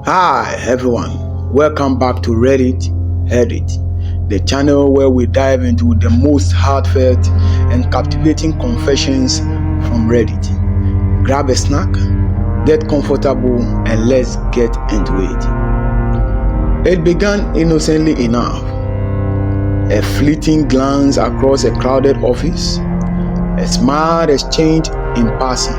Hi everyone, welcome back to Reddit Heddit, the channel where we dive into the most heartfelt and captivating confessions from Reddit. Grab a snack, get comfortable, and let's get into it. It began innocently enough. A fleeting glance across a crowded office, a smile exchanged in passing,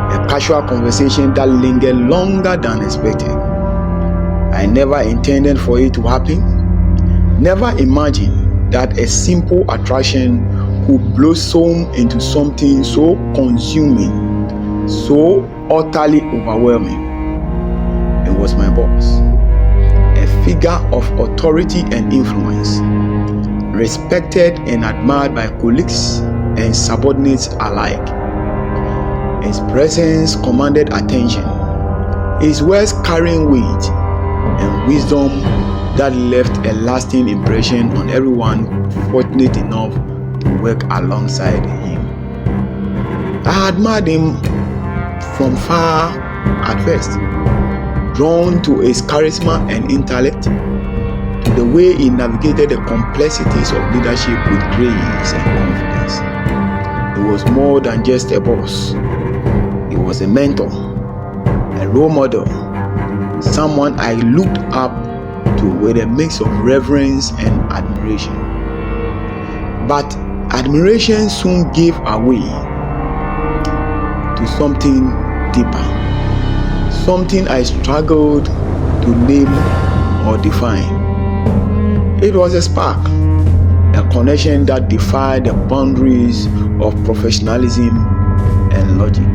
a casual conversation that lingered longer than expected. I never intended for it to happen, never imagined that a simple attraction could blossom into something so consuming, so utterly overwhelming. It was my boss, a figure of authority and influence, respected and admired by colleagues and subordinates alike. His presence commanded attention, his words carrying weight and wisdom that left a lasting impression on everyone fortunate enough to work alongside him. I admired him from far at first, drawn to his charisma and intellect, to the way he navigated the complexities of leadership with grace and confidence. He was more than just a boss. He was a mentor, a role model, someone I looked up to with a mix of reverence and admiration. But admiration soon gave away to something deeper, something I struggled to name or define. It was a spark, a connection that defied the boundaries of professionalism and logic.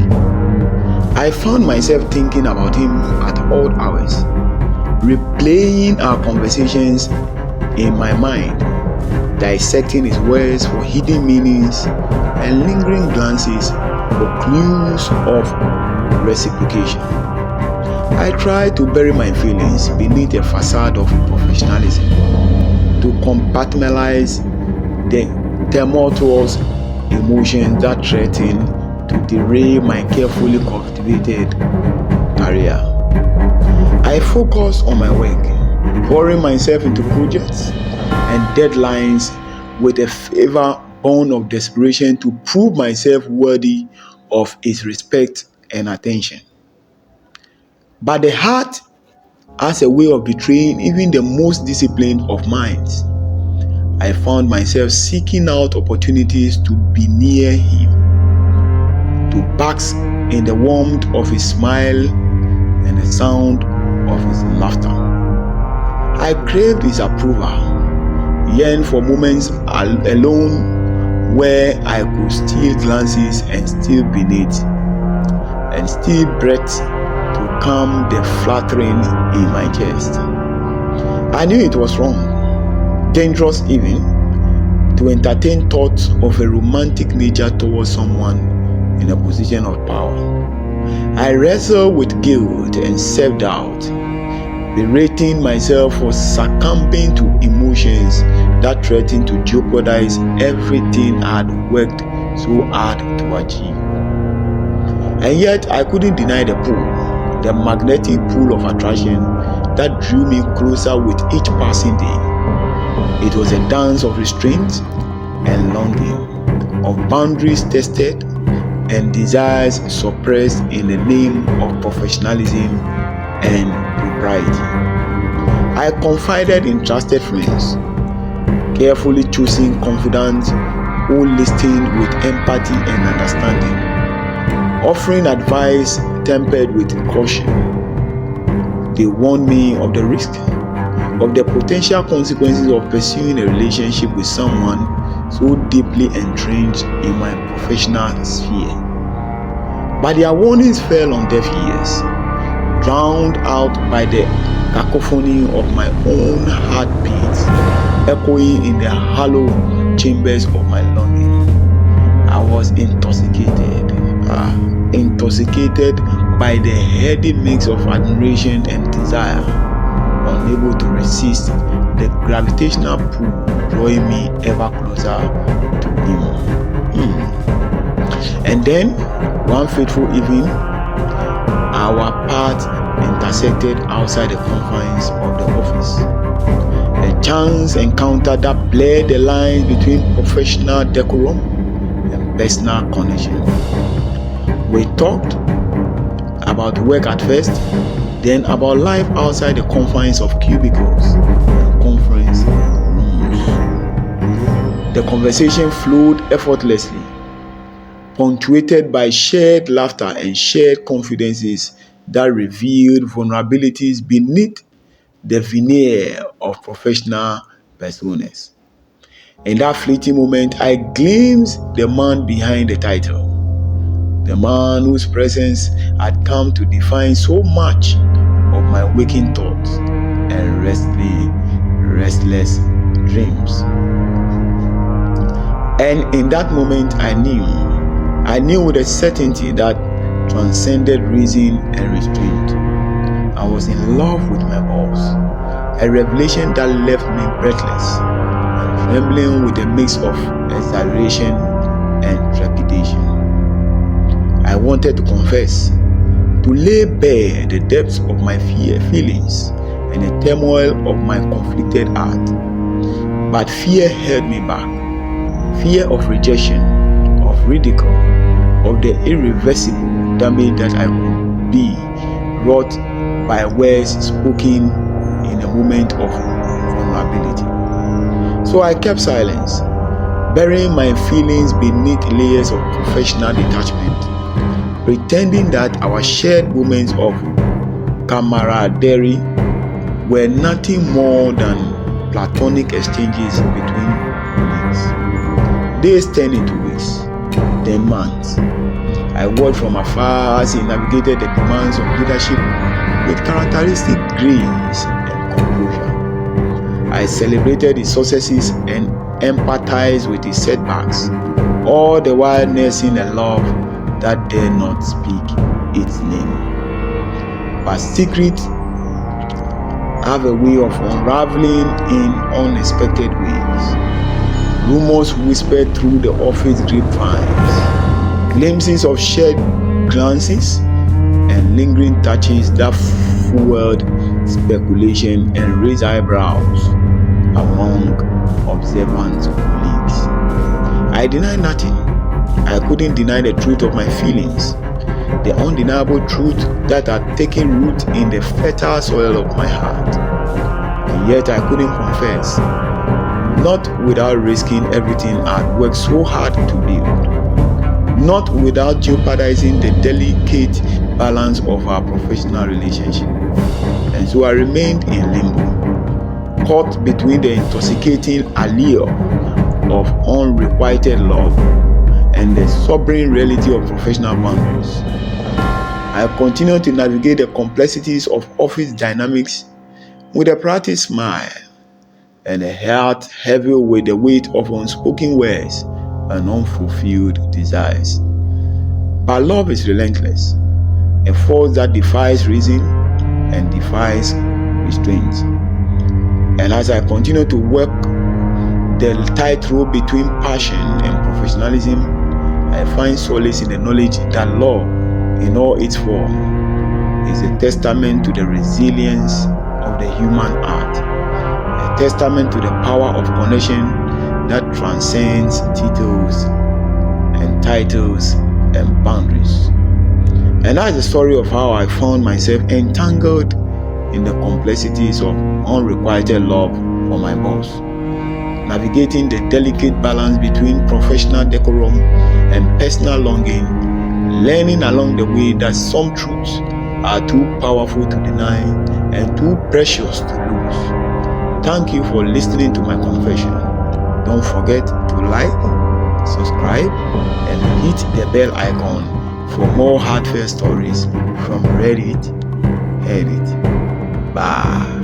I found myself thinking about him at odd hours, replaying our conversations in my mind, dissecting his words for hidden meanings and lingering glances for clues of reciprocation. I tried to bury my feelings beneath a facade of professionalism, to compartmentalize the tumultuous emotions that threatened to derail my carefully cultivated career. I focused on my work, pouring myself into projects and deadlines with a fever born of desperation to prove myself worthy of his respect and attention. But the heart has a way of betraying even the most disciplined of minds. I found myself seeking out opportunities to be near him, to bask in the warmth of his smile and the sound of his laughter. I craved his approval, yearned for moments alone where I could steal glances and still beneath, and still breath to calm the fluttering in my chest. I knew it was wrong, dangerous even, to entertain thoughts of a romantic nature towards someone in a position of power. I wrestled with guilt and self-doubt, berating myself for succumbing to emotions that threatened to jeopardize everything I had worked so hard to achieve. And yet I couldn't deny the pull, the magnetic pull of attraction that drew me closer with each passing day. It was a dance of restraint and longing, of boundaries tested and desires suppressed in the name of professionalism and propriety. I confided in trusted friends, carefully choosing confidants who listened with empathy and understanding, offering advice tempered with caution. They warned me of the risk, of the potential consequences of pursuing a relationship with someone so deeply entrenched in my professional sphere. But their warnings fell on deaf ears, drowned out by the cacophony of my own heartbeats, echoing in the hollow chambers of my longing. I was intoxicated by the heady mix of admiration and desire, unable to resist the gravitational pull drawing me ever closer to him. And then, one fateful evening, our paths intersected outside the confines of the office. A chance encounter that blurred the lines between professional decorum and personal connection. We talked about work at first, then about life outside the confines of cubicles and conference rooms. The conversation flowed effortlessly, punctuated by shared laughter and shared confidences that revealed vulnerabilities beneath the veneer of professional personas. In that fleeting moment, I glimpsed the man behind the title, the man whose presence had come to define so much of my waking thoughts and restless dreams. And in that moment, I knew with a certainty that transcended reason and restraint. I was in love with my boss, a revelation that left me breathless and trembling with a mix of exhilaration and trepidation. I wanted to confess, to lay bare the depths of my feelings and the turmoil of my conflicted heart. But fear held me back. Fear of rejection, of ridicule, of the irreversible damage that I could be wrought by words spoken in a moment of vulnerability. So I kept silence, burying my feelings beneath layers of professional detachment, pretending that our shared moments of camaraderie were nothing more than platonic exchanges between colleagues. Days turned into weeks, then months. I watched from afar as he navigated the demands of leadership with characteristic grace and composure. I celebrated his successes and empathized with his setbacks, all the while nursing a love that dare not speak its name. But secrets have a way of unraveling in unexpected ways. Rumors whispered through the office grapevines, glimpses of shared glances and lingering touches that fueled speculation and raised eyebrows among observant colleagues. I denied nothing. I couldn't deny the truth of my feelings, the undeniable truth that had taken root in the fertile soil of my heart. And yet I couldn't confess, not without risking everything I'd worked so hard to build, not without jeopardizing the delicate balance of our professional relationship. And so I remained in limbo, caught between the intoxicating allure of unrequited love and the sobering reality of professional boundaries. I continued to navigate the complexities of office dynamics with a practiced smile and a heart heavy with the weight of unspoken words and unfulfilled desires. But love is relentless, a force that defies reason and defies restraint. And as I continue to work the tightrope between passion and professionalism, I find solace in the knowledge that love, in all its form, is a testament to the resilience of the human heart, a testament to the power of connection that transcends titles and boundaries. And that's the story of how I found myself entangled in the complexities of unrequited love for my boss, navigating the delicate balance between professional decorum and personal longing, learning along the way that some truths are too powerful to deny and too precious to lose. Thank you for listening to my confession. Don't forget to like, subscribe, and hit the bell icon for more heartfelt stories from Reddit Heddit. Bye.